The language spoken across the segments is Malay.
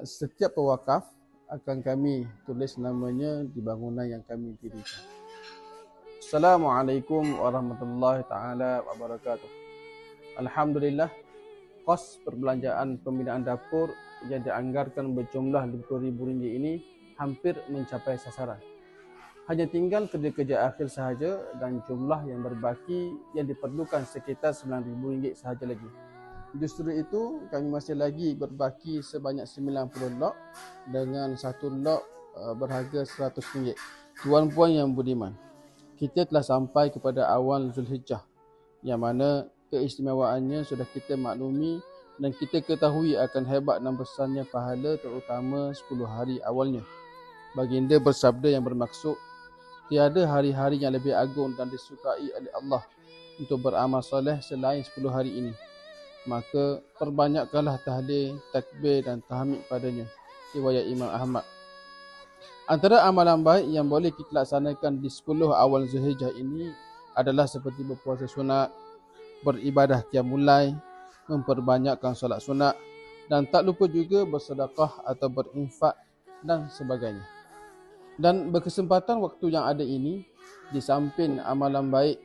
setiap pewakaf akan kami tulis namanya di bangunan yang kami dirikan. Assalamualaikum warahmatullahi taala wabarakatuh. Alhamdulillah, kos perbelanjaan pembinaan dapur yang dianggarkan berjumlah RM50,000 ini hampir mencapai sasaran. Hanya tinggal kerja-kerja akhir sahaja dan jumlah yang berbaki yang diperlukan sekitar RM9,000 sahaja lagi. Justru itu, kami masih lagi berbaki sebanyak 90 lok dengan satu lok berharga RM100. Tuan-puan yang budiman, kita telah sampai kepada awal Zulhijjah, yang mana keistimewaannya sudah kita maklumi dan kita ketahui akan hebat dan besarnya pahala, terutama 10 hari awalnya. Baginda bersabda yang bermaksud, tiada hari-hari yang lebih agung dan disukai oleh Allah untuk beramal soleh selain 10 hari ini. Maka perbanyakkanlah tahlil, takbir dan tahmid padanya. Riwayat Imam Ahmad. Antara amalan baik yang boleh kita laksanakan di 10 awal Zulhijjah ini adalah seperti berpuasa sunat, beribadah qiyamul lail, memperbanyakkan solat sunat, dan tak lupa juga bersedekah atau berinfak dan sebagainya. Dan berkesempatan waktu yang ada ini, di samping amalan baik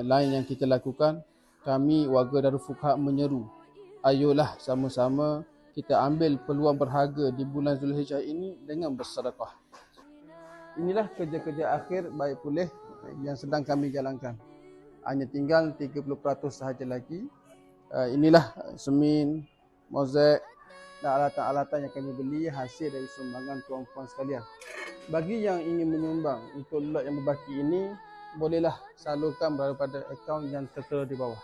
lain yang kita lakukan, kami warga Darul Fuqaha menyeru, ayolah sama-sama kita ambil peluang berharga di bulan Zulhijjah ini dengan bersedekah. Inilah kerja-kerja akhir baik pulih yang sedang kami jalankan. Hanya tinggal 30% sahaja lagi. Inilah semen, mozaik dan alatan-alatan yang kami beli hasil dari sumbangan tuan-puan sekalian. Bagi yang ingin menyumbang untuk lot yang berbaki ini, bolehlah salurkan daripada akaun yang tertera di bawah.